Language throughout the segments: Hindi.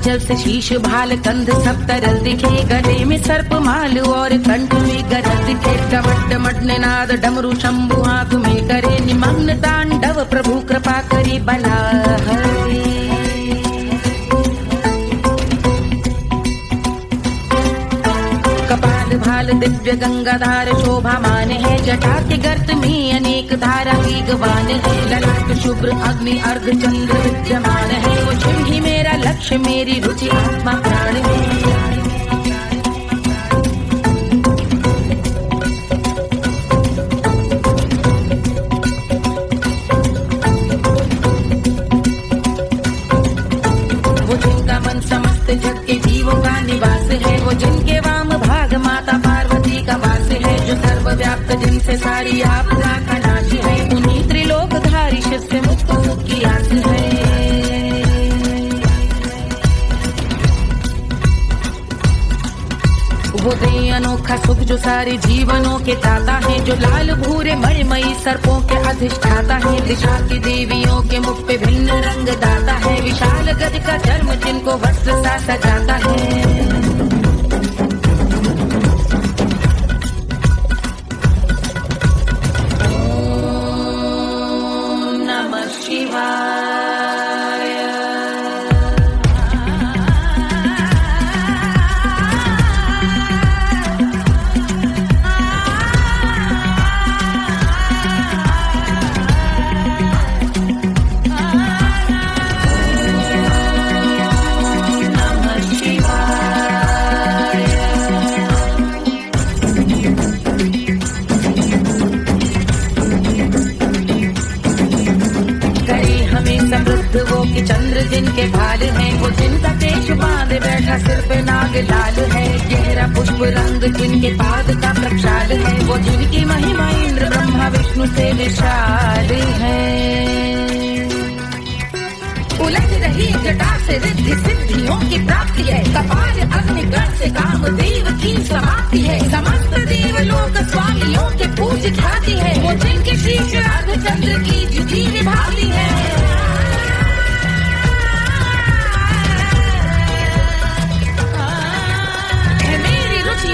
जल से शीश भाल कंध सब तरल दिखे, गले में सर्प माल और कंठ में गरज दिखे। डमट डमट निनाद डमरू शंभु हाथ में करे निमग्न तांडव, प्रभु कृपा करी बला हरे। कपाल भाल दिव्य गंगाधार शोभामान है, जटा के गर्त में अनेक धारा की गवान है। ललाट शुभ्र अग्नि अर्ध चंद्र विद्यमान है, वो शिव ही मेरा लक्ष्य मेरी रुचि आत्मा प्राण है। वो जिनका मन समस्त जग के जीवों का निवास है, वो जिनके वाम भाग माता पार्वती का वास है। जो सर्वव्याप्त जिनसे सारी आपदा का नाश है, उन्हीं त्रिलोकधारी शिव से मुक्त सुख की आस है। वो दे अनोखा सुख जो सारे जीवनों के दाता है, जो लाल भूरे मणिमयी सर्पों के अधिष्ठाता है। दिशा की देवियों के मुख पे भिन्न रंग दाता है, विशाल गज का चर्म जिनको वस्त्र सा सजाता है। वो कि चंद्र जिनके भाल हैं, वो जिनका केश बांधे बैठा सिर पे नाग लाल है। गहरा पुष्प रंग जिनके पाद का प्रक्षाल है, वो जिनकी महिमा इंद्र ब्रह्मा विष्णु से विशाल है। उलझ रही जटा से रिद्धि सिद्धियों की प्राप्ति है, कपाल अग्निगण से कामदेव की समाप्ति है। समस्त देवलोक स्वामियों के पूज ख्याति है, वो जिनके शीश अर्धचंद्र की जुटी निभाती है।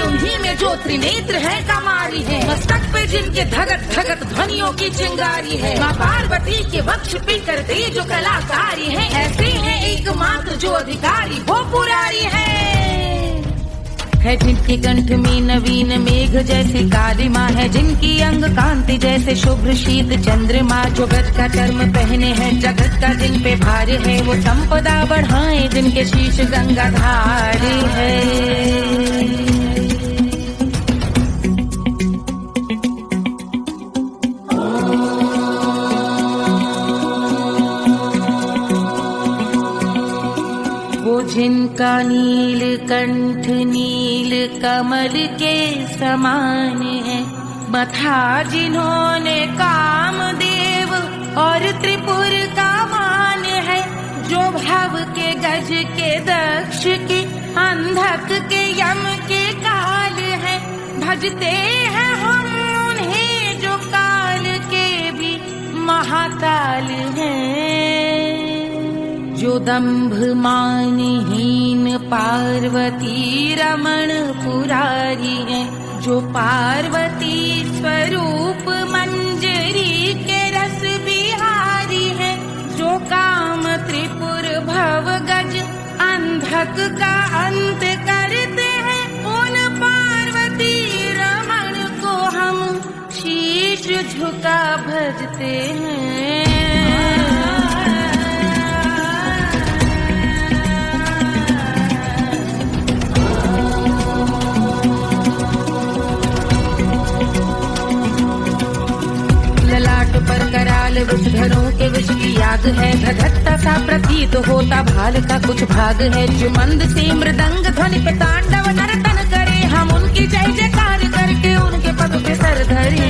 उन्हीं में जो त्रिनेत्र है कमारी है, मस्तक पे जिनके धगत धगत ध्वनियों की चिंगारी है। माँ पार्वती के वक्ष पे करते जो कलाकारी है, ऐसे हैं एकमात्र जो अधिकारी वो पुरारी है। जिनके कंठ में नवीन मेघ जैसे काली माँ है, जिनकी अंग कांति जैसे शुभ्र शीत चंद्रमा। जो गज का चर्म पहने हैं जगत का जिन पे भार है, वो संपदा बढ़ाए जिनके शीश गंगाधार है। जिनका नील कंठ नील कमल के समान है, मथा जिन्होंने कामदेव और त्रिपुर का मान है। जो भव के गज के दक्ष के अंधक के यम के काल है, भजते हैं हम उन्हें जो काल के भी महाकाल हैं। जो दंभ मानहीन पार्वती रमण पुरारी है, जो पार्वती स्वरूप मंजरी के रस बिहारी है। जो काम त्रिपुर भव गज अंधक का अंत करते हैं, उन पार्वती रमण को हम शीश झुका भजते हैं। पर कराल विषधरों के विष की याद है, धधकता सा प्रतीत होता भाल का कुछ भाग है। जो मंद से मृदंग ध्वनि पे तांडव नर्तन करे, हम उनकी जय जयकार करके उनके पद पे सर धरे।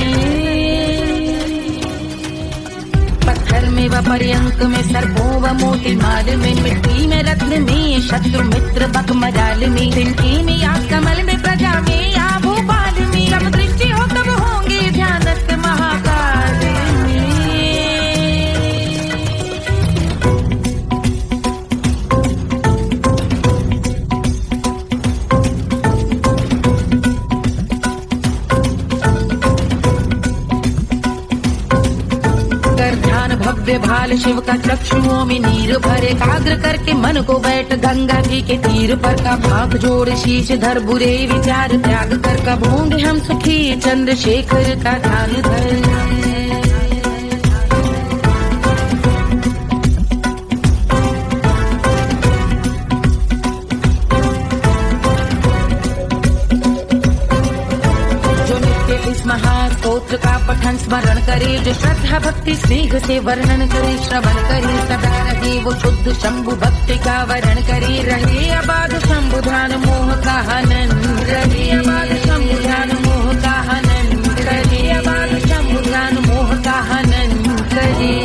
पत्थर में व पर्यंक में सर्पों व मोती माल में, मिट्टी में रत्न में शत्रु मित्र बक मजाल में, तिनके में या कमल में प्रजा में या भोपाल में। जब दृष्टि हो तब होंगे ध्यानस्थ महाकाल। लाल शिव का चक्षुओं में नीर भरे, एकाग्र करके मन को बैठ गंगा जी के तीर पर का भाग जोड़ शीश धर बुरे विचार त्याग कर कबूंगे हम सुखी चंद्रशेखर का ध्यान धर। इस महास्तोत्र का पठन स्मरण करे, जो श्रद्धा भक्ति स्नेह से वर्णन करे, श्रवण करे सदा रहे वो शुद्ध शंभु भक्ति का वर्ण करे, रहे अबाध शंभु ध्यान मोह का हनन, रहे अबाध शंभु ध्यान मोह का हनन, रहे अबाध शंभु ध्यान मोह का हनन करे।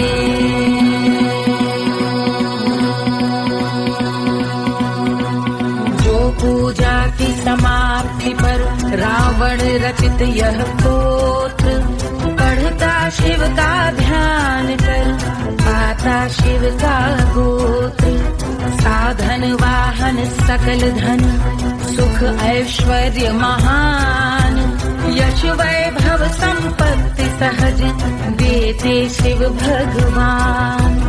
पूजा की समाप्ति पर रावण रचित यह स्तोत्र, पढ़ता शिव का ध्यान कर पाता शिव का गोत्र, साधन वाहन सकल धन सुख ऐश्वर्य महान, यश वैभव संपत्ति सहज देते शिव भगवान,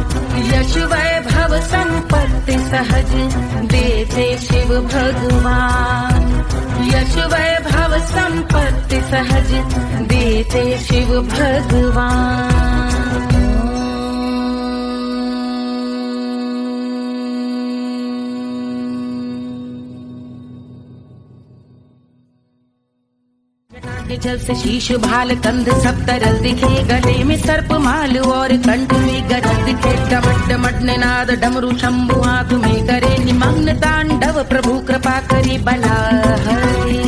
यश वैभव संपत्ति सहज देते शिव भगवान, यश वैभव संपत्ति सहज देते शिव भगवान। जल से शीश भाल कंध सब तरल दिखे, गले में सर्प माल और कंठ में गजल दिखे, डमट डमट निनाद डमरू शंभु हाथ में करे, निमग्न तांडव प्रभु कृपा करे बला हरे।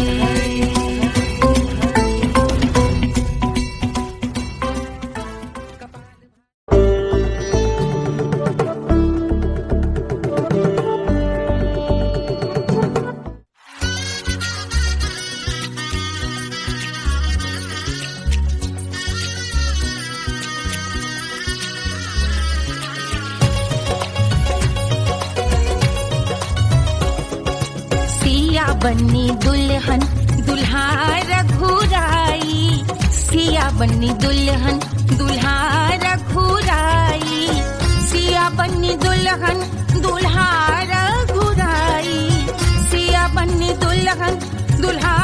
बन्नी दुल्हन दुल्हा रघुराई, सिया बन्नी दुल्हन दुल्हा रघुराई, सिया बन्नी दुल्हन दुल्हा रघुराई, सिया बन्नी दुल्हन दुल्हा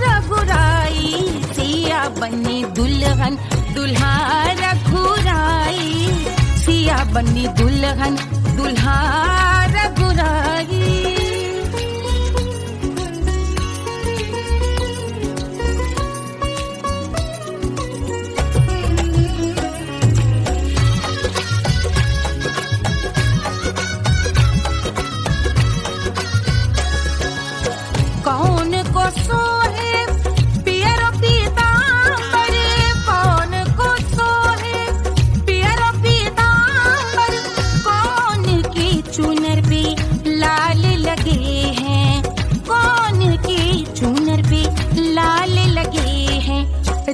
रघुराई, सिया बन्नी दुल्हन दुल्हा रघुराई, सिया बन्नी दुल्हन दुल्हा रघुराई।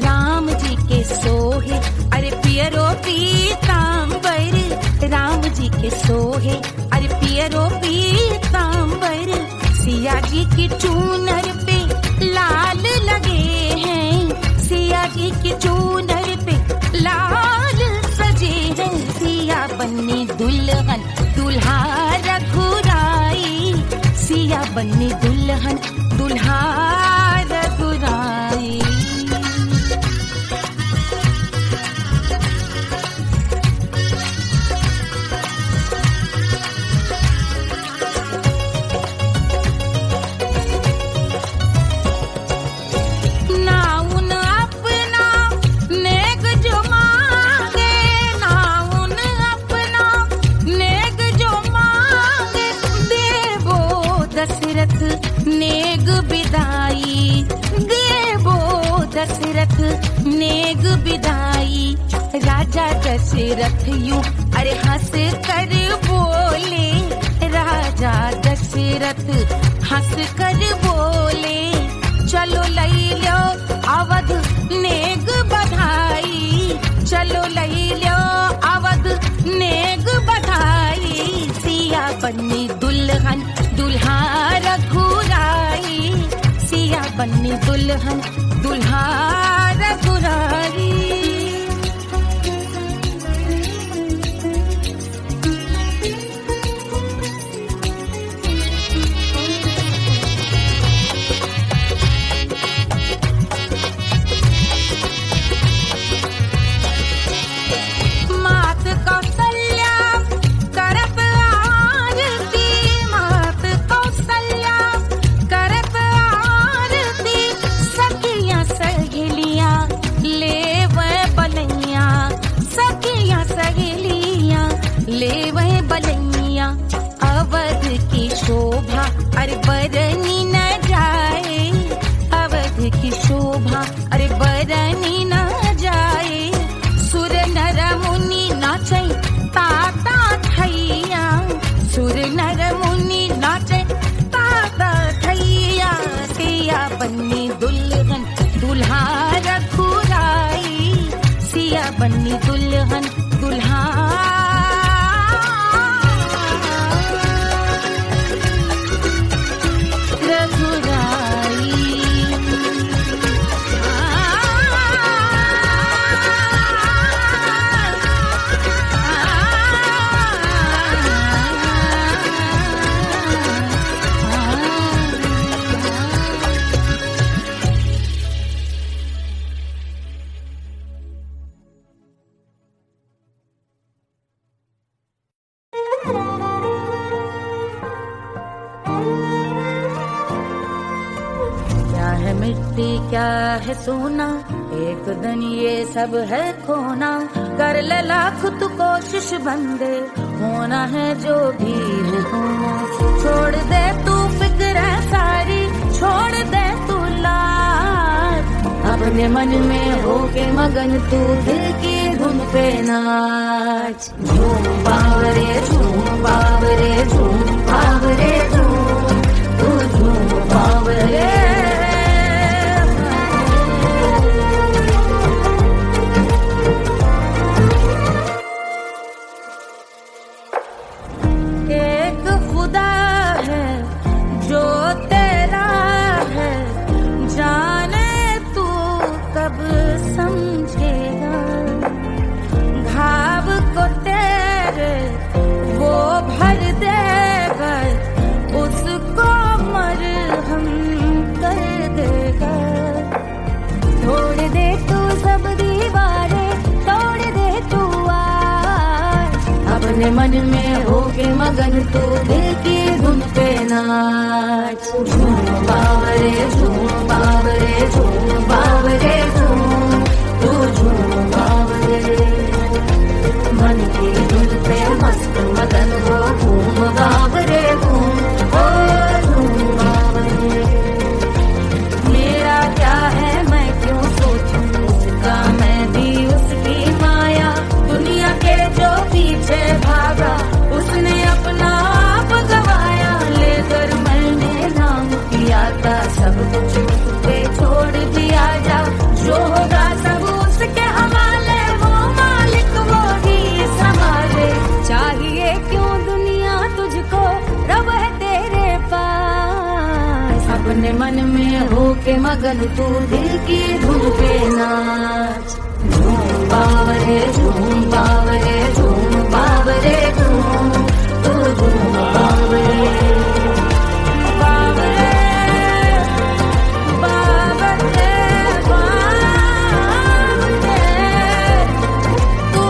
राम जी के सोहे अरे पियरो पीतांबर, राम जी के सोहे अरे पियरो पीतांबर, सिया जी की चूनर पे लाल लगे हैं, सिया जी की चूनर पे लाल सजे हैं, सिया बन्नी दुल्हन दुल्हा रघुराई, सिया बन्नी दुल्हन दुल्हा रघुराई। नेग बिदाई देवो दशरथ नेग बिदाई, राजा दशरथ यूं अरे हंस कर बोले, राजा दशरथ हंस कर बोले, चलो लई लो अवध नेग बधाई, चलो लई लो अवध नेग बधाई, सिया बन्नी दुल्हन दुल्हा रघुराई, सिया बन्नी दुल्हन दुल्हा रघुराई। बलैया अवध की शोभा अरे बरनी न जाए, अवध की शोभा अरे बरनी न जाए। सुर नर मुनि नाचे ताता थैया, सुर नर मुनि नाचे ताता थैया। सिया बन्नी दुल्हन दुल्हा रघुराई, सिया बन्नी दुल्हन दुल्हा क्या है सोना, एक दिन ये सब है खोना। कर ले लाख तू कोशिश बंदे, होना है जो भी है होना। छोड़ दे तू फिक्र सारी, छोड़ दे तू लाज, अपने मन में होके मगन तू दिल की धुन पे नाच। झूम बावरे झूम बावरे झूम बावरे झूम, तू झूम बावरे। मन में होके मगन तू दिल की धुन पे नाच। झूम बावरे झूम बावरे झूम बावरे झूम, तू झूम बावरे। मन की धुन पे मस्त मगन हो घूम बावरे घूम, ओ झूम बावरे। मेरा क्या है मैं क्यों सोचूं उसका, मैं भी उसकी माया। दुनिया के जो पीछे भागा उसने अपना आप गवाया, लेकर मैंने नाम किया था सब कुछ उस पे छोड़ दिया। जा जो होगा सब उसके हवाले, वो मालिक वो ही संभाले। चाहिए क्यों दुनिया तुझको, रब है तेरे पास। अपने मन में होके मगन तू दिल की धुन पे नाच। झूम बावरे झूम बावरे झूम बावरे झूम, तू झूम बावरे। बावरे बावरे बावरे, तू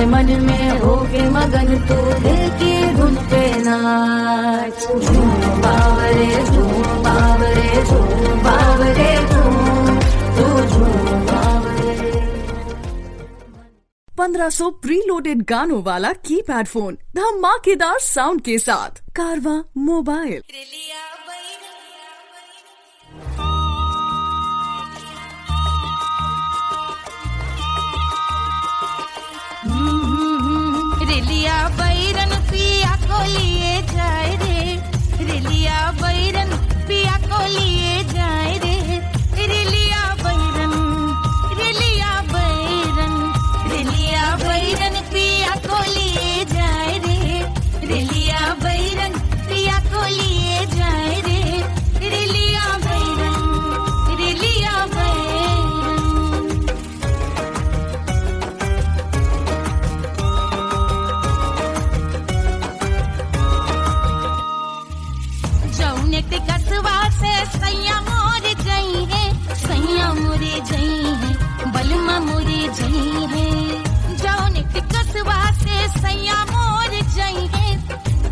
मन में होके मगन तू दिल की धुन पे नाच। झूम बावरे झूम बावरे झूम बावरे झूम, तू झूम बावरे। 1500 प्रीलोडेड गानों वाला कीपैड फोन धमाकेदार साउंड के साथ कारवा मोबाइल। रेलिया बैरन पिया को लिए जाए रे, रेलिया बैरन पिया को लिए जाए रे। रेलिया बैरन रेलिया बैरन रेलिया बैरन पिया को लिए जाए रे, रेलिया बैरन पिया को लिए जाए रे। रेलिया बैरन रेलिया बैरन। मोरे जई है, बलमा मोरे जई है। जौन टिकसवा से सैया मोर जई है,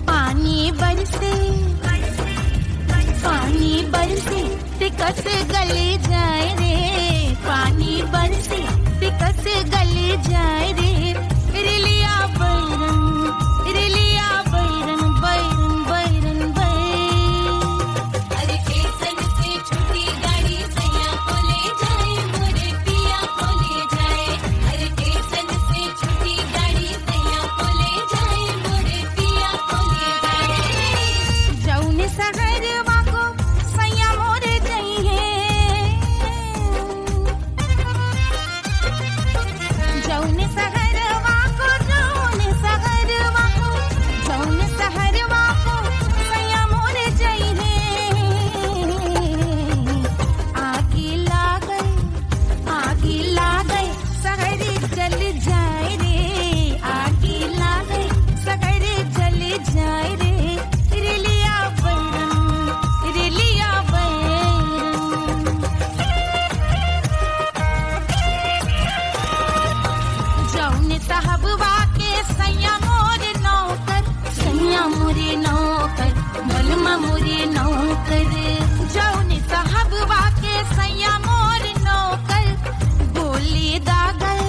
पानी बरसे टिकस गले जाए रे, पानी बरसे टिकस गले जाए रे। रिलिया बैरन बैरन बैरन बैरन। अरे स्टेशन से छुट्टी गाड़ी सैया को ले जाए, मोरे पिया को ले जाए। अरे स्टेशन से छुट्टी गाड़ी सैया को ले जाए, मोरे पिया को ले जाए। जौन सहरवा को सैया मोरे जई है, जौन सहरवा को सैया मोरे जई है। आगे लागई सहर जल जाए रे, आगे लागई सहर जल जाए रे। रिलिया बैरन जौन साहबवा के सैया मोरे नौकर, बलमा मोरे नौकर। जौन साहबवा के सैया मोरे नौकर, गोली दागल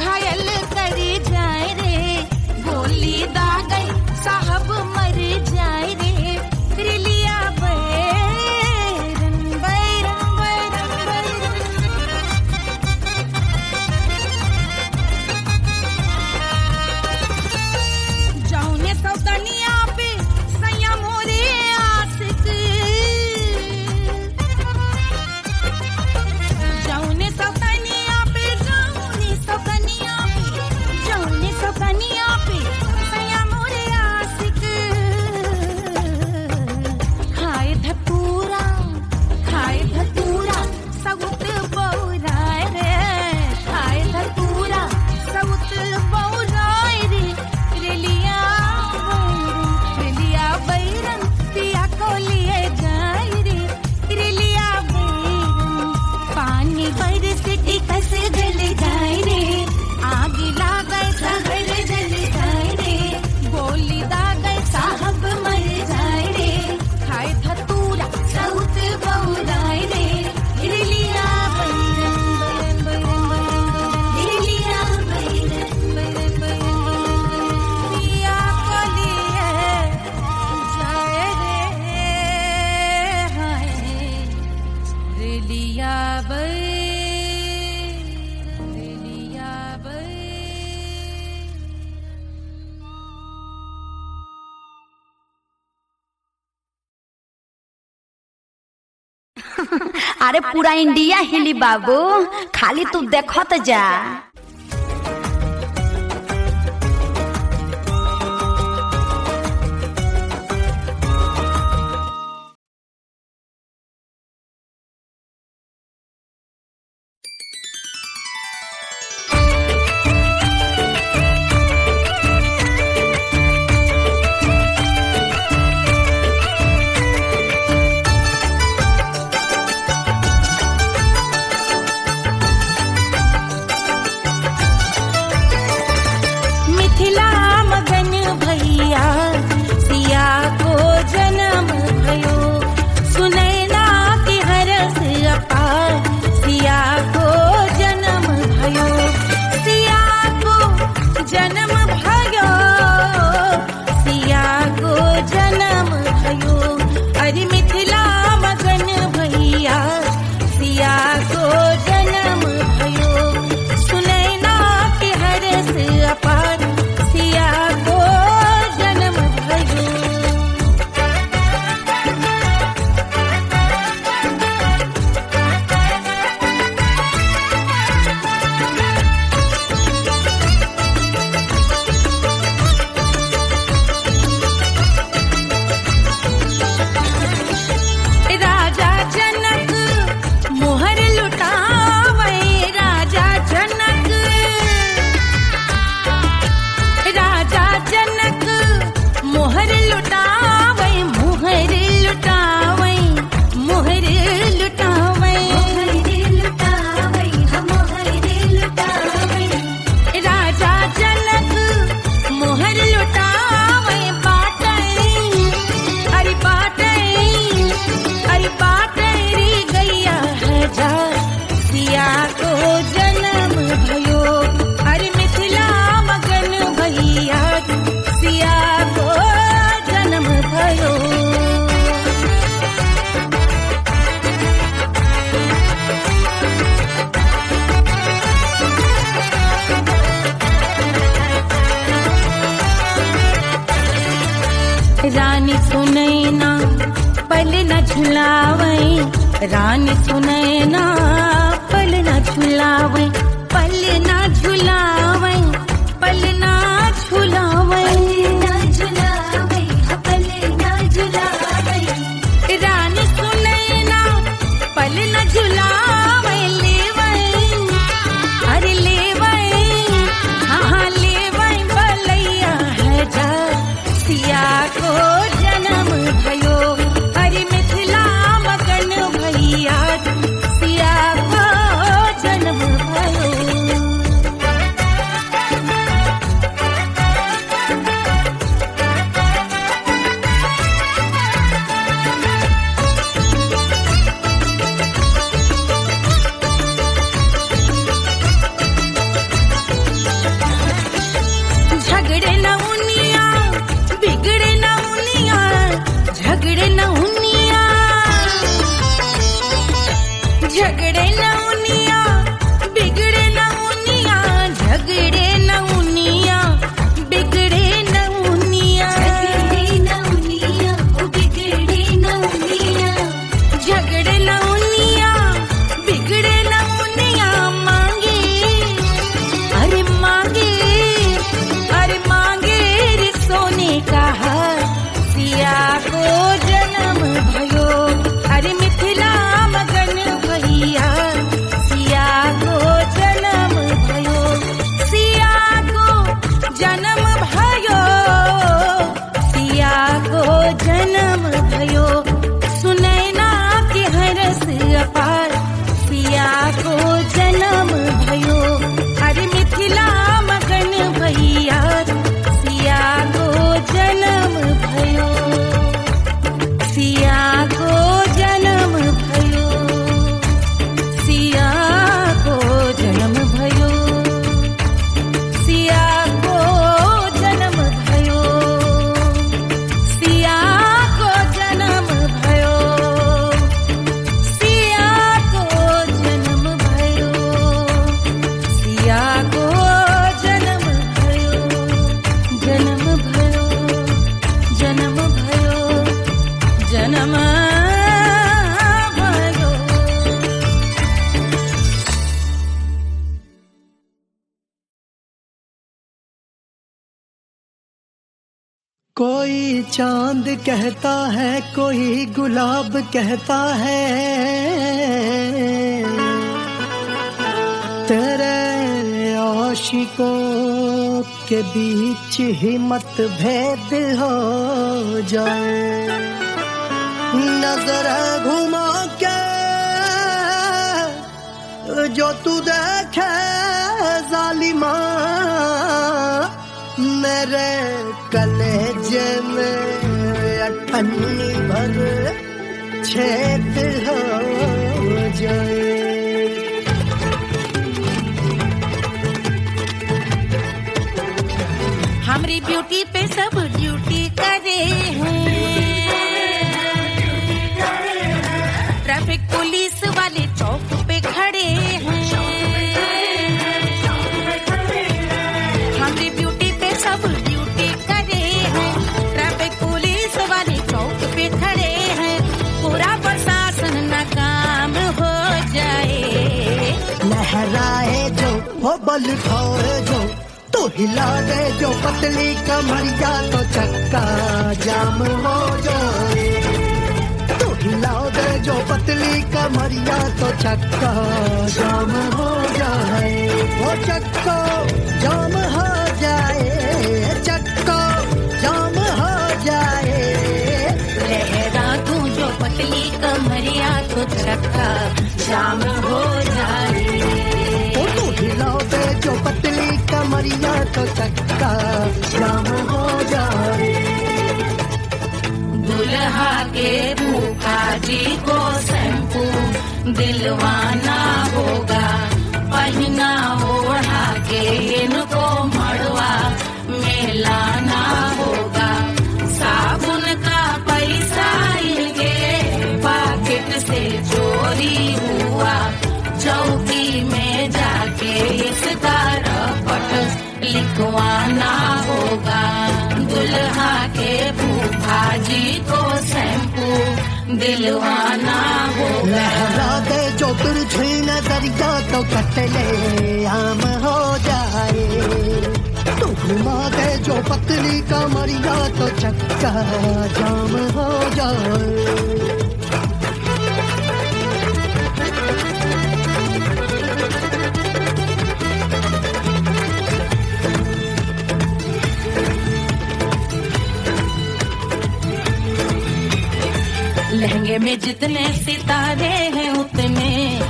घायल करे जाए रे, गोली दागल साहब मर जाए रे। रिलिया बैरन बैरन बैरन। जौने सौतनिया पे सैया मोरे आशिक, जौने सौतनिया पे सैया मोरे आशिक। खाए धतूरा सउत बौराए रे, खाए धतूरा सउत बौराए रे। रिलिया बैरन पिया को लिए जाए रे। रिलिया बैरन पानी बरसे टिकस गल जाए रे, आगे लागल सहर जल जाए रे। गोली दागल साहब मर जाए रे, खाए धतूरा सउत बौराए रे। रिलिया बैरन रिलिया बैरन पिया को लिए जाए रे। हाय रिलिया बैरन। अरे पूरा इंडिया हिली बाबू, खाली तू देखत जा। रानी सुनैना पल न झुलावे, रानी सुनैना पल न झुलावे, पल न झुलावे, पल न झुलावे, पल न झुलावे, रानी सुनैना पल न झुलावे, लेवे अरे लेवे, हाँ लेवे बलैया है जा सिया को जन्म भयो, अरे मिथिला मगन भैया सिया को जन्म भयो। झगड़े न उनिया बिगड़े न उनिया, झगड़े न उनिया, झगड़े न उनिया बिगड़े न उनिया, झगड़े न उनिया बिगड़े न उनिया, झगड़े न उनिया बिगड़े न उनिया, झगड़े न उनिया बिगड़े न उनिया, मांगे अरे मांगे, अरे मांगे रे सोने का हार सिया को जन्म भयो, अरे मिथिला मगन भैया सिया को जन्म भयो, सिया को जन्म भयो, सिया को जन्म भयो, सुनैना के हरस अपार सिया को जन्म भयो, अरे मिथिला मगन भैया सिया को जन्म भयो, सिया को जन्म भयो, सिया को जन्म भयो, सिया को जन्म भयो, सिया को जन्म भयो, सिया को जन्म भयो, सिया को जन्म भयो, जन्म भयो, जन्म भयो, जन्म भयो। कोई चांद कहता है, कोई गुलाब कहता है, तेरे आशिकों के बीच ही मतभेद हो जाए, नजर घुमा के जो तू देखे जालिमा, मेरे कलेजे में अठन्नी भर छेद हो जाए। हमारी ब्यूटी पे सब ड्यूटी करे हैं, ट्रैफिक पुलिस वाले चौक पे खड़े हैं, हमारी ब्यूटी पे सब ड्यूटी करे हैं, ट्रैफिक पुलिस वाले चौक पे खड़े हैं, पूरा प्रशासन नाकाम हो जाए, लहराए जो वो बल खाए जो, तो हिला दे जो पतली कमरिया, तो चक्का जाम हो जाए, तो हिला दे जो पतली कमरिया, तो चक्का जाम हो जाए, वो चक्का जाम हो जाए, चक्का जाम हो जाए, लहरा तू जो पतली कमरिया, तो चक्का जाम हो जाए, तो हिला दे जो पतली कमरिया, तो चक्का जाम हो जाए। दुल्हा के फूफा जी को शैम्पू दिलवाना होगा, पहना ओढ़ा के इनको मड़वा में लाना होगा, साबुन का पैसा इनके पाकिट से चोरी हुआ, चौकी में जाके इसका रपट लिखवाना होगा, दुल्हा के फूफा जी को शैम्पू दिलवाना होगा। लहरा दे जो तुझे नजरिया तो कतले आम हो जाए, तू घुमा दे जो पतली कमरिया तो चक्का जाम हो जाए। लहंगे में जितने सितारे हैं उतने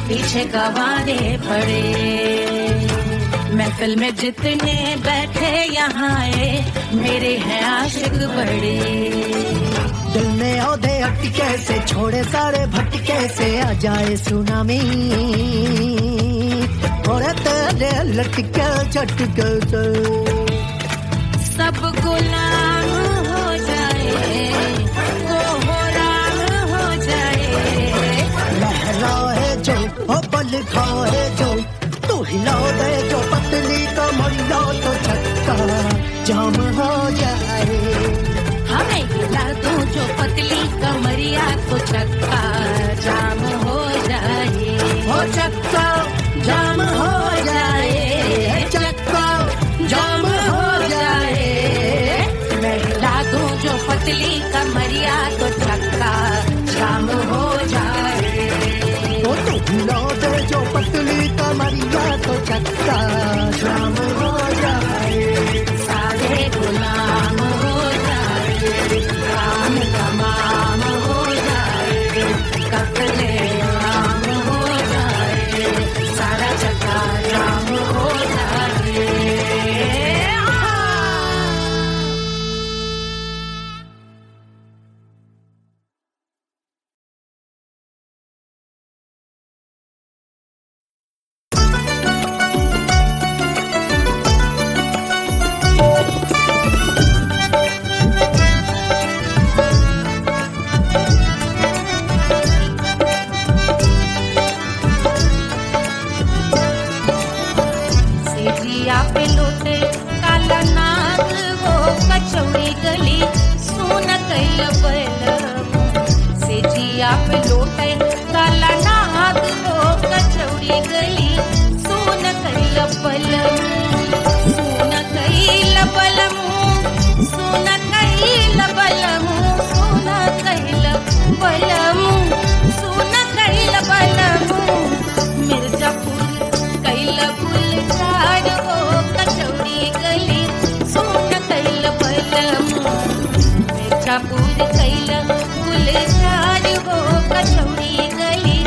पीछे गवारे पड़े, महफिल में जितने बैठे यहाँ आए मेरे हैं आशिक बड़े। दिल में औधे अटके से छोड़े सारे भटके से आ जाए सुनामी, और तेरे लटके झटके से सब गुलाम हो जाए, वो हो राम हो जाए। लहराए जो ओ बल खाए जो, तू हिला दे जो पतली कमरिया तो चक्का जाम हो जाए। हमें हिला दो जो पतली कमरिया तो चक्का जाम हो जाए, हो चक्का जाम हो जाए, चक्का जाम हो जाए। मैं हिला दूं जो पतली कमरिया तो चक्का जाम हो जाए। ओ तू हिला दे जो पतली कमरिया तो चक्का जाम हो जाए। सारे गुलाम हो जाए, काम तमाम हो जाए, कतले आम हो जाए, सारा चक्का जाम हो जाए। सेजिया पे लोटे काला नाग वो कचौड़ी गली सुन कैल बलमु। सेजिया पे लोटे काला नाग वो कचौड़ी गली सुन कैल बलमु। सुन कैल बलमु, सुन कैल बलमु, सुन कैल बलमु, सुन कैल बलमु। मिर्जापुर कैल गुलजार हो कचौड़ी गली सुन कैल बलमु। मिर्जापुर कैल गुलजार हो कचौड़ी गली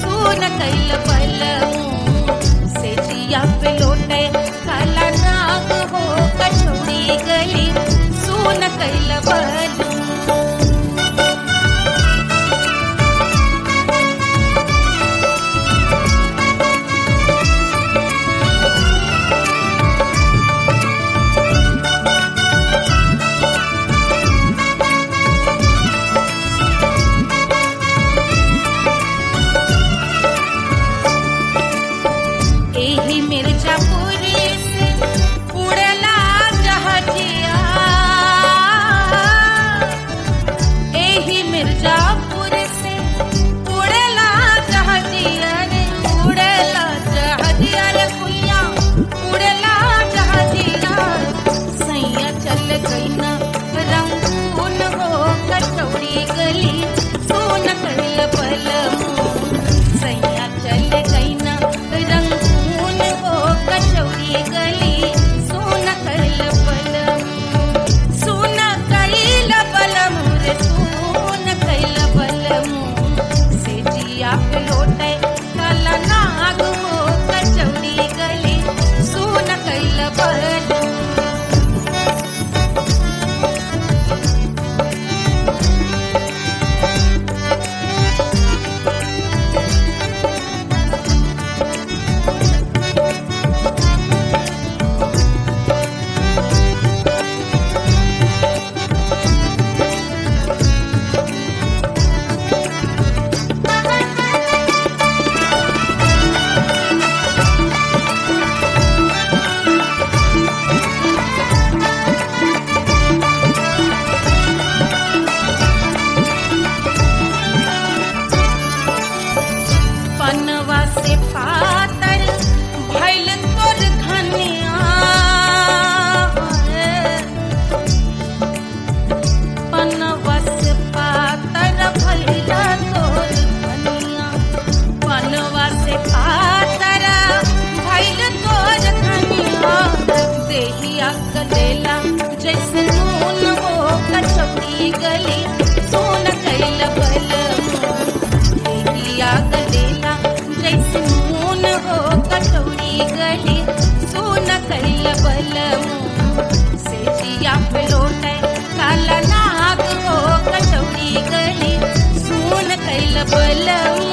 सुन कैल बलमु। सेजिया पे लोटे काला नाग हो कचौड़ी गली सुन कैल बलमु। गदेला जैसे नून हो कचौड़ी गली सोन कैल बलमो देहिया गदेला जैसे नून हो कचौड़ी गली सोन कैल बलमो सेजिया पे लौटे काला नाग हो कचौड़ी गली सोन कैल बलमो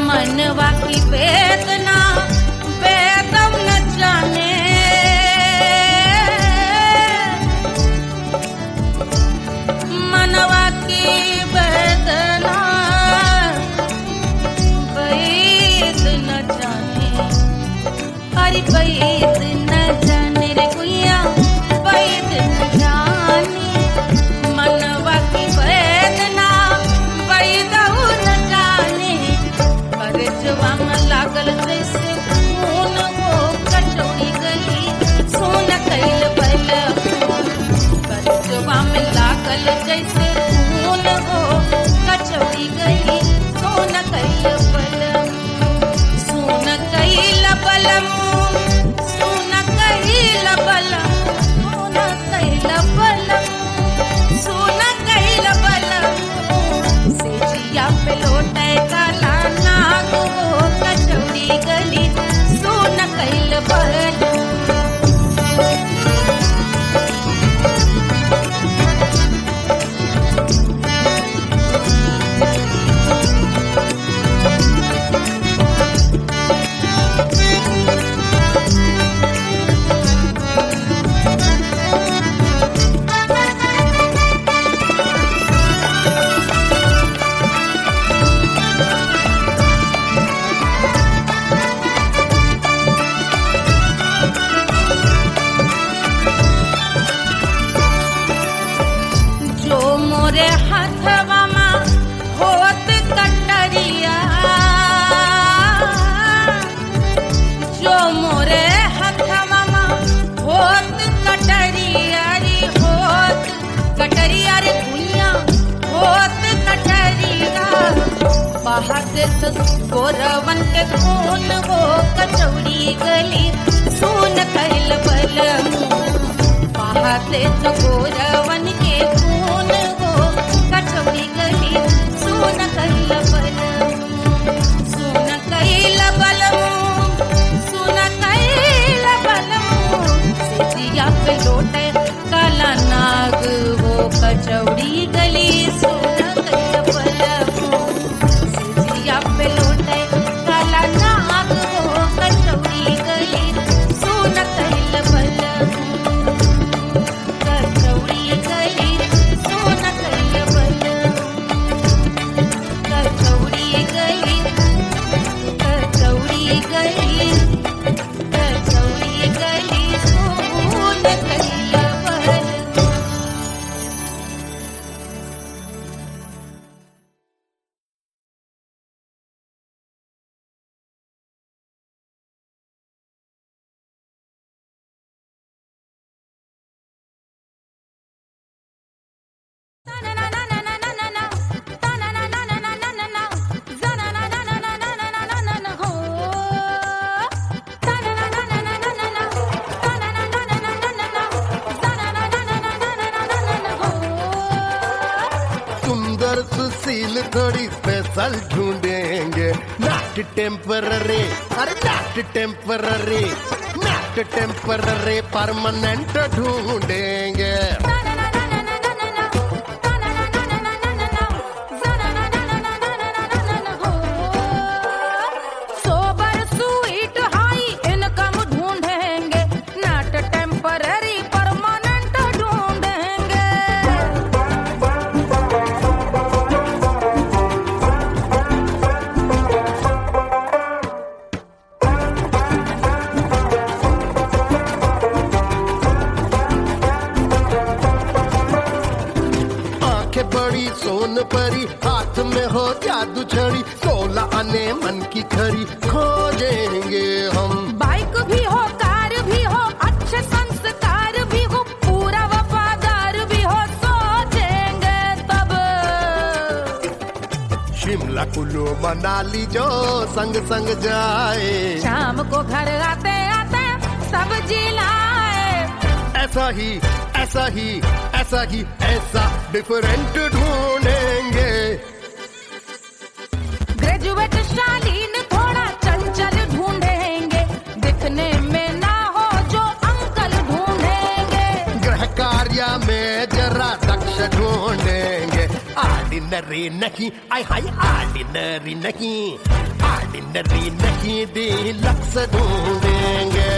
मनवा की वेदना वेदम न जाने मनवा की वेदना वेद न जाने अरे वेद न जाने रे गुइया वेद न जाने मनवा की वेदना वेद न जाने परजवा में लागल जैसे खून हो कचौड़ी गली सोन कैल बलमो परजवा में लागल जैसे खून हो कचौड़ी गली सोन कैल बलमो सोन कैल बलमो सोन कैल बलमो सोन कैल बलमो सेजिया पे लौटे काला नाग हो कचौड़ी गली सोन कैल बलमो जो मोरे हाथवा में होत कटरिया जो मोरे हाथवा में होत कटरिया रे होत कटरिया रे भुइया होत कटरिया बाहर से गोरवन के खून हो कचौड़ी गली सोन कैल बलमो बाहर से गोरवन के खून हो कचौड़ी गली सोन कैल बलमो सोन कैल बलमो सोन कैल बलमो सेजिया पे लौटे काला नाग हो कचौड़ी गली सोन कैल बलमो सेजिया पे लौटे काला नाग हो कचौड़ी गली सोन कैल बलमो कचौड़ी गली सोन कैल बलमो कचौड़ी गली कचौड़ी गली कचौड़ी गली सोन कैल बलमो सुंदर सुशील थोड़ी स्पेशल ढूंढेंगे नॉट टेम्पररी अरे not temporary not temporary permanent ढूंढेंगे सोबर स्वीट हाई इनकम ढूंढेंगे नॉट टेम्पररी परमानेंट ढूंढेंगे से मन की खरी खोजेंगे हम। बाइक भी हो, कार भी हो, अच्छे संस्कार भी हो, पूरा वफादार भी हो, सोचेंगे तब। शिमला कुल्लू मनाली जो संग संग जाए, शाम को घर आते आते सब्जी लाए। ऐसा ही ऐसा ही ऐसा ही ऐसा डिफरेंट ढूंढेंगे। ग्रेजुएट शालीन थोड़ा चंचल ढूंढेंगे, दिखने में ना हो जो अंकल ढूंढेंगे। गृह कार्य में जरा दक्ष ढूंढेंगे। ऑर्डिनरी नहीं, आय हाय ऑर्डिनरी नहीं, ऑर्डिनरी नहीं डीलक्स ढूंढेंगे।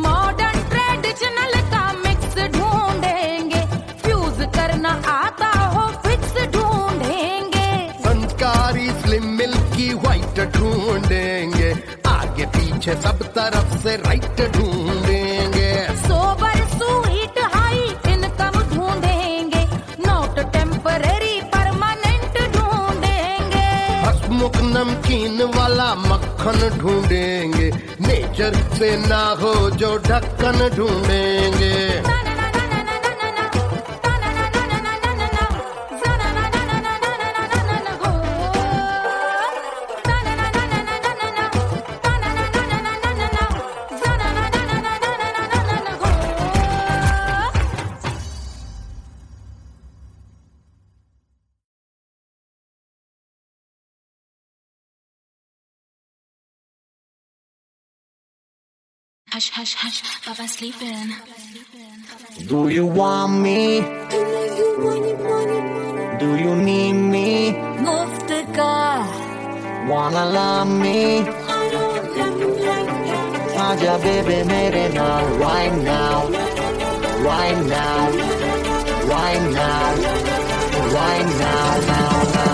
मॉडर्न ट्रेडिशनल का मिक्स ढूंढेंगे, फ्यूज करना आता हो फिक्स ढूंढेंगे। संस्कारी स्लिम मिल्की व्हाइट ढूंढेंगे, आगे पीछे सब तरफ से राइट ढूंढेंगे। सोबर स्वीट हाई इनकम ढूंढेंगे, नोट टेम्परेरी परमानेंट ढूंढेंगे। हसमुख नमकीन वाला मक्खन ढूंढेंगे, नेचर से ना हो जो ढक्कन ढूंढेंगे। Hush, hush, hush, Papa sleeping. Do you want me? Do you need me? मुफ्त का Wanna love me? आजा baby मेरे नाल right now, right now, right now, right now, now, now.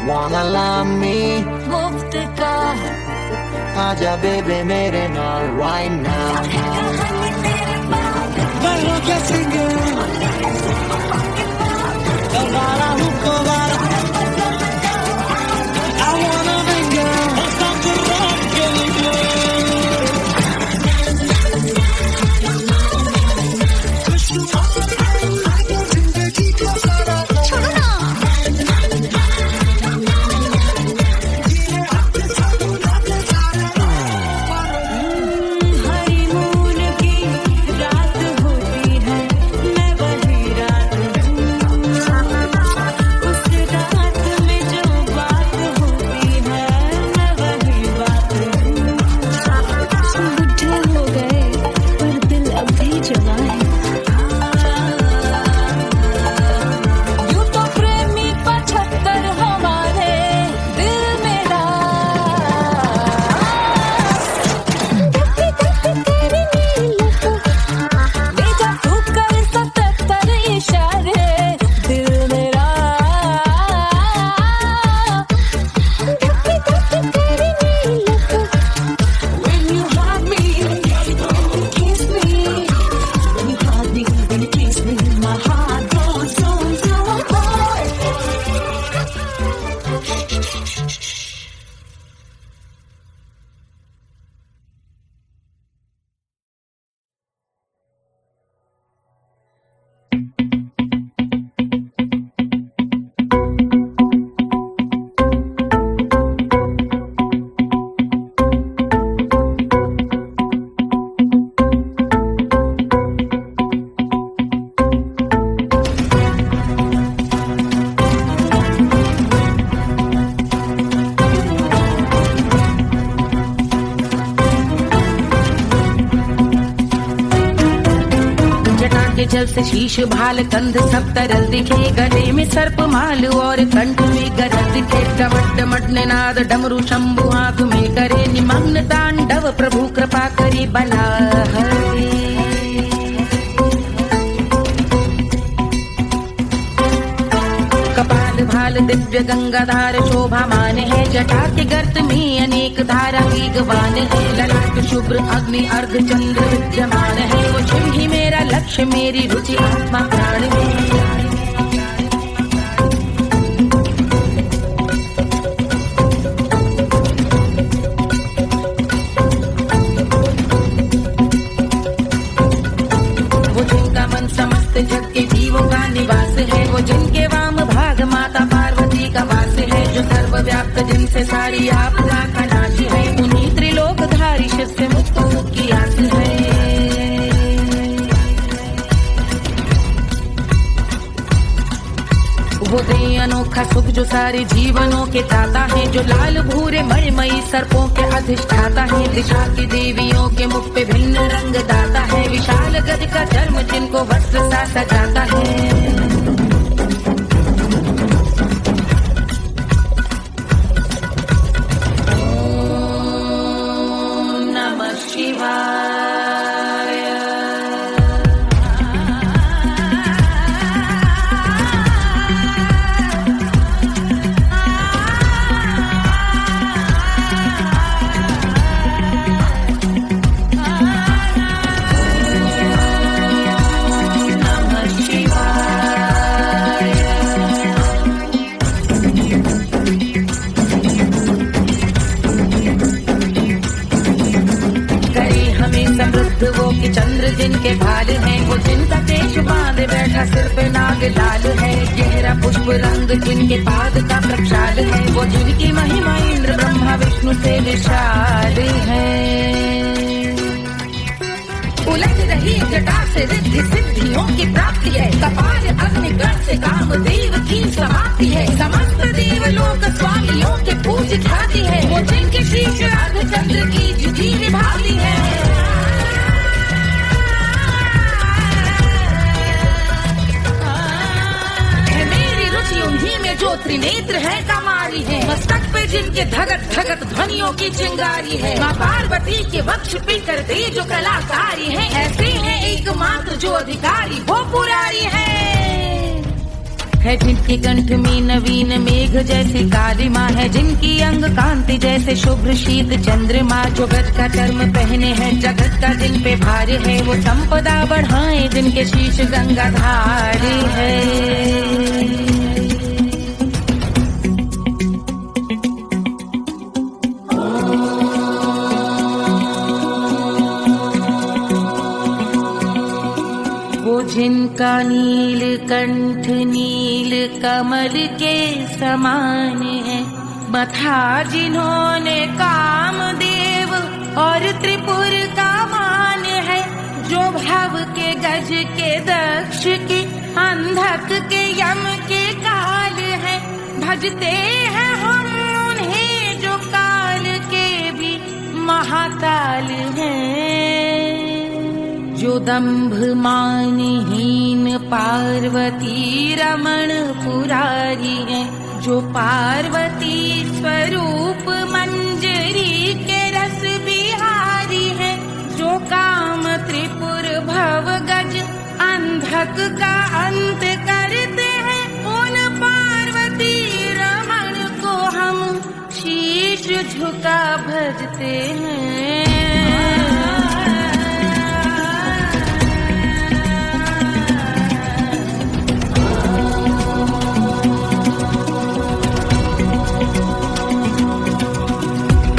Wanna love me? मुफ्त का आजा baby मेरे नाल right now. Bailo que sigue. Davara hukovara. I wanna bang it. Stop the rock, girl. कुंडल से शीश भाल कंध सब तरल दिखे, गले में सर्प माल और कंठ में गरज दिखे। डमट डमट निनाद डमरू शंभु आंख में करे निमग्न तांडव, प्रभु कृपा करे बला हरे। कपाल भाल दिव्य गंगाधार शोभामान है, जटा के गर्त में अनेक धारा वेगवान है। ललाट शुभ्र अग्नि अर्घ चंद्र विद्यमान है, वो शिव ही मेरा लक्ष्य मेरी रुचि आत्मा प्राण में। वो जिनका मन समस्त जग के जीवों का निवास है, वो जिनके वाम भाग माता पार्वती का वास है। जो सर्वव्याप्त जिनसे सारी आपदा का नाश है, उन्हीं त्रिलोकधारी शिव से मुझको सुख की आस है। वो दे अनोखा सुख जो सारे जीवनों के दाता है, जो लाल भूरे मणिमयी सर्पों के अधिष्ठाता है। दिशा की देवियों के मुख पे भिन्न रंग दाता है, विशाल गज का चर्म जिनको वस्त्र सा सजाता है। वो कि चंद्र जिनके भाल हैं, वो जिनका केश बांधे बैठा सिर पे नाग लाल है। गहरा पुष्प रंग जिनके पाद का प्रक्षाल है, वो जिनकी महिमा इंद्र ब्रह्मा विष्णु से विशाल है। उलझ रही जटा से रिद्धि सिद्धियों की प्राप्ति है, कपाल अग्निगण से कामदेव की समाप्ति है। समस्त देवलोक स्वामियों के पूज ख्याति है, वो जिनके शीश अर्धचंद्र की जुझी निभाती है। उन्हीं में जो त्रिनेत्र है कमारी है, मस्तक पे जिनके धगत धगत ध्वनियों की चिंगारी है। माँ पार्वती के वक्ष पे कर दे जो कलाकारी है, ऐसे हैं एकमात्र जो अधिकारी वो पुरारी है। जिनके कंठ में नवीन मेघ जैसी काली माँ है, जिनकी अंग कांति जैसे शुभ्र शीत चंद्रमा। जो गज का चर्म पहने हैं जगत का जिन पे भार है, वो संपदा बढ़ाए जिनके शीश गंगाधार है। जिनका नील कंठ नील कमल के समान है, मथा जिन्होंने कामदेव और त्रिपुर का मान है। जो भव के गज के दक्ष के अंधक के यम के काल है, भजते हैं हम उन्हें जो काल के भी महाकाल हैं। जो दंभ मानहीन पार्वती रमण पुरारी है, जो पार्वती स्वरूप मंजरी के रस बिहारी है। जो काम त्रिपुर भव गज अंधक का अंत करते हैं, उन पार्वती रमण को हम शीश झुका भजते हैं।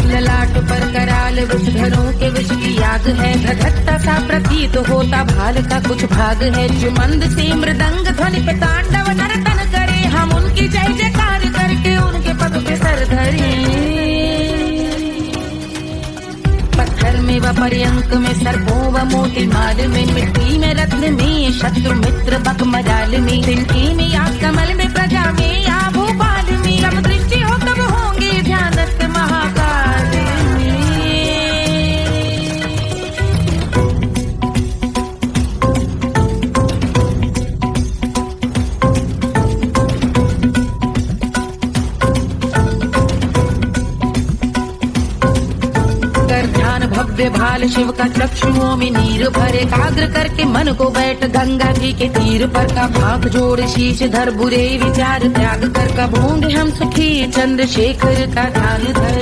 ललाट पर कराल विषधरों के विष की याग है, धधकता सा प्रतीत होता भाल का कुछ भाग है। जो मंद से मृदंग ध्वनि पे तांडव नर्तन करे, हम उनकी जय जयकार करके उनके पद पे सर धरे। पत्थर में व पर्यंक में सर्पों व मोती माल में, मिट्टी में रत्न में शत्रु मित्र बक मजाल में, तिनके में या कमल में प्रजा में या भोपाल में। जब दृष्टि हो तब होंगे ध्यानस्थ महाकाल में। भव्य भाल शिव का चक्षुओं में नीर भरे एकाग्र करके मन को बैठ गंगा जी के तीर पर का भाग जोड़ शीश धर बुरे विचार त्याग कर कब होंगे हम सुखी चंद्रशेखर का ध्यान धर।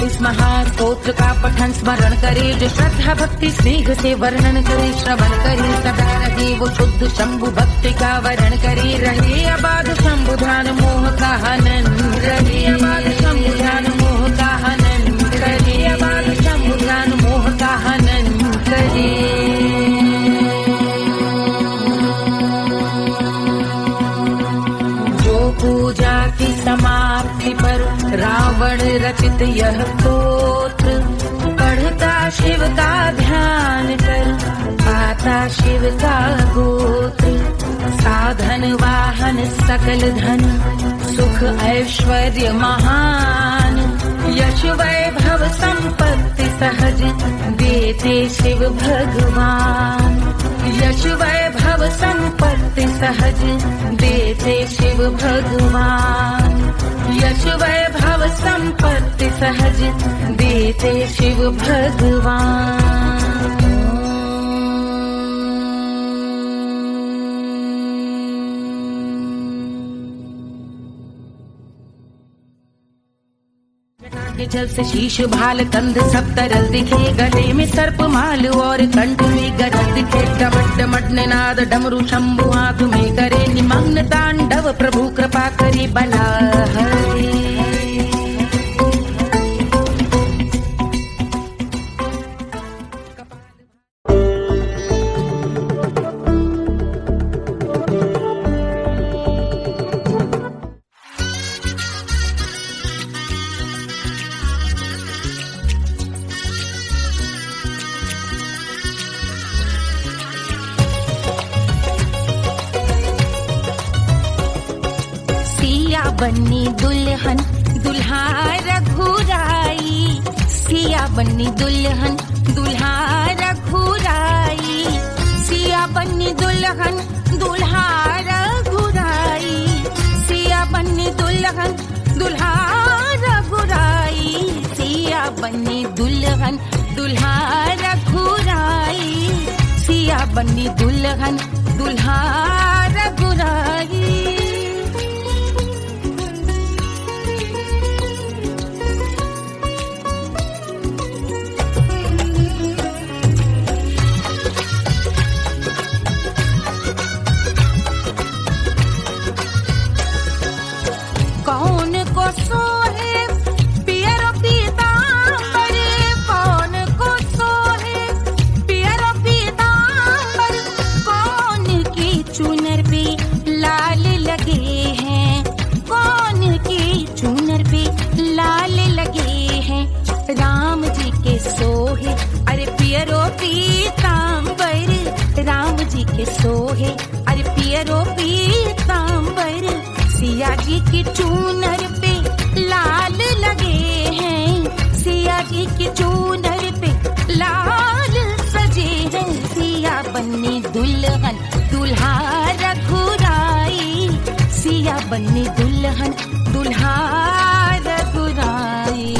इस महास्तोत्र का पठन स्मरण करे जो श्रद्धा भक्ति स्नेह से वर्णन करे श्रवण करे सदा रहे वो शुद्ध शंभु भक्ति का वर्ण करे रहे अबाध शंभु ध्यान मोह का हनन रहे अबाध शंभु ध्यान मोह का हनन करे अबाध शंभु ध्यान मोह का हनन करे। पूजा की समाप्ति पर रावण रचित यह स्तोत्र पढ़ता शिव का ध्यान कर पाता शिव का गोत्र साधन वाहन सकल धन सुख ऐश्वर्य महान यश वैभव संपत्ति सहज देते शिव भगवान यश वैभव संपत्ति सहज देते शिव भगवान यश वैभव संपत्ति सहज देते शिव भगवान। जल से शीश भाल कंध सब तरल दिखे गले में सर्प माल और कंठ में गरज दिखे डमट डमट निनाद डमरू शंभु हाथ में करे निमग्न तांडव प्रभु कृपा करे बला हरे। बन्नी दुल्हन दुल्हा रघुराई सिया बन्नी दुल्हन दुल्हा रघुराई सिया बन्नी दुल्हन दुल्हा रघुराई सिया बन्नी दुल्हन दुल्हा रघुराई सिया बन्नी दुल्हन दुल्हा रघुराई सिया बन्नी दुल्हन दुल्हा रघुराई। कौन को सोहे पियरो पीतांबर कौन को सोहे पियरो पीतांबर कौन की चुनर पे लाल लगे हैं कौन की चुनर पे लाल लगे हैं राम जी के सोहे अरे पियरो पीतांबर राम जी के सोहे अरे पियरो पीतांबर सिया जी की चूनर पे लाल लगे हैं सिया जी की चूनर पे लाल सजे हैं सिया बन्नी दुल्हन दुल्हा रघुराई सिया बन्नी दुल्हन दुल्हा रघुराई।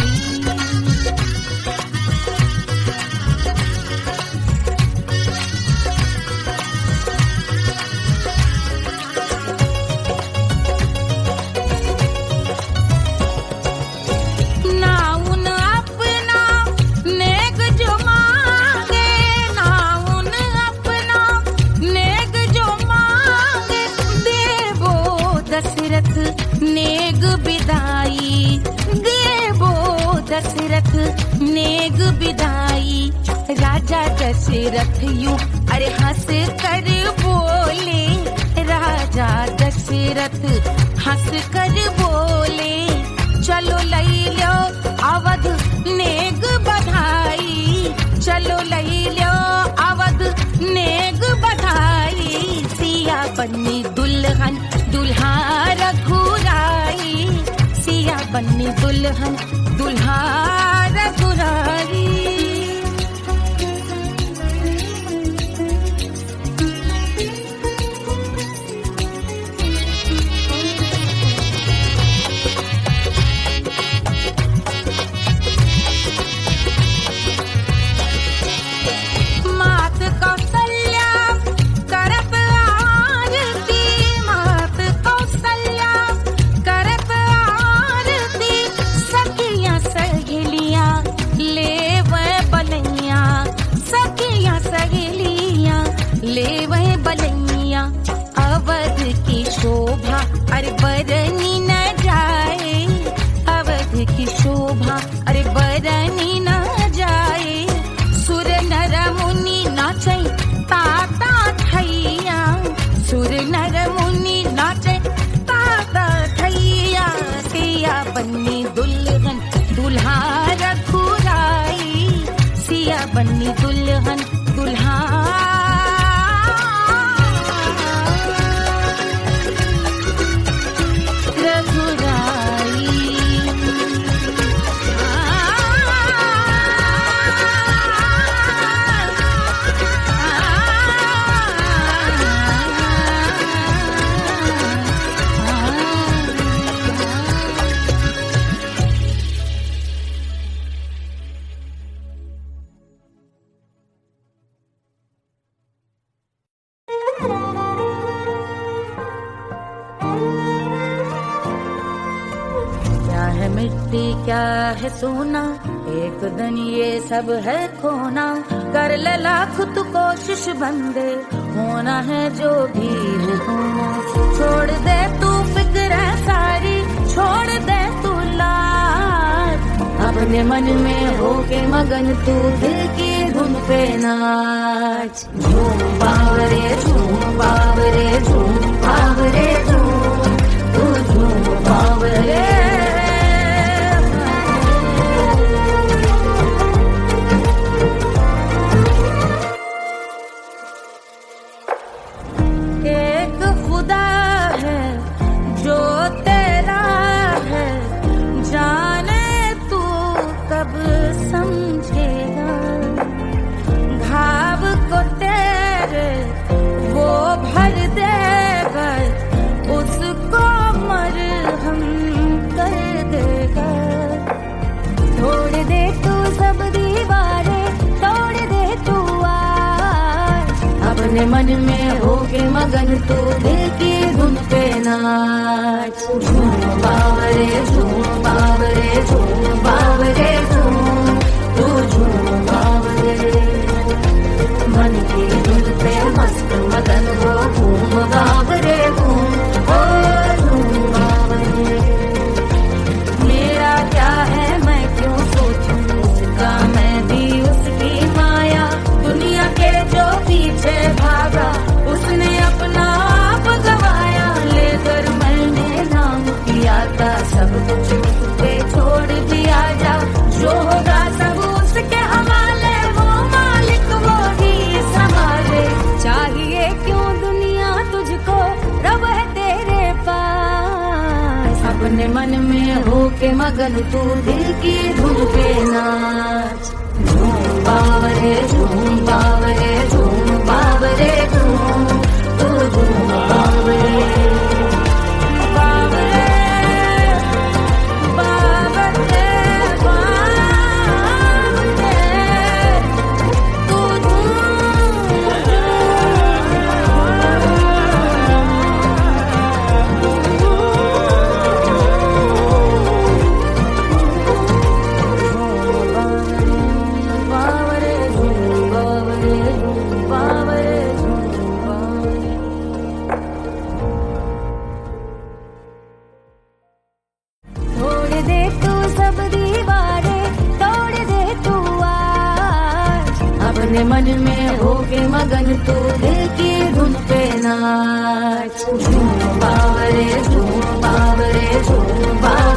नेग बिदाई देवो दशरथ नेग बिदाई राजा दशरथ यूं अरे हंस कर बोले राजा दशरथ हंस कर बोले चलो लई लो अवध नेग बधाई चलो लई लो अवध नेग बधाई सिया बन्नी दुल्हन दुल्हा रघुराई सिया बन्नी दुल्हन दुल्हा रघुराई। बन्नी दुल्हन दुल्हा रघुराई, सिया बन्नी दुल्हन दुल्हा मिट्टी क्या है सोना, एक दिन ये सब है खोना। कर ले लाख तू कोशिश बंदे, होना है जो भी है होना। छोड़ दे तू फिक्र सारी, छोड़ दे तू लाज, अपने मन में होके मगन तू दिल की धुन पे नाच। झूम बावरे झूम बावरे झूम बावरे झूम, तू झूम बावरे। मन में होके मगन तू दिल की धुन पे नाच। झूम बावरे झूम बावरे झूम बावरे झूम, तू झूम बावरे। मन की धुन पे मस्त मगन हो घूम बावरे घूम, ओ झूम बावरे। मेरा क्या है मैं क्यों सोचूं उसका, मैं भी उसकी माया। दुनिया के जो पीछे भागा उसने अपना आप गवाया, लेकर मैंने नाम किया था सब कुछ उस पे छोड़ दिया। जा जो होगा सब उसके हवाले, वो मालिक वो ही संभाले। चाहिए क्यों दुनिया तुझको, रब है तेरे पास। अपने मन में होके मगन तू दिल की धुन पे नाच। झूम बावरे झूम बावरे झूम बावरे झूम, तू झूम बावरे। बावरे बावरे बावरे, तू मन में होके मगन तू दिल की धुन पे नाच। झूम बावरे झूम बावरे झूम बावरे।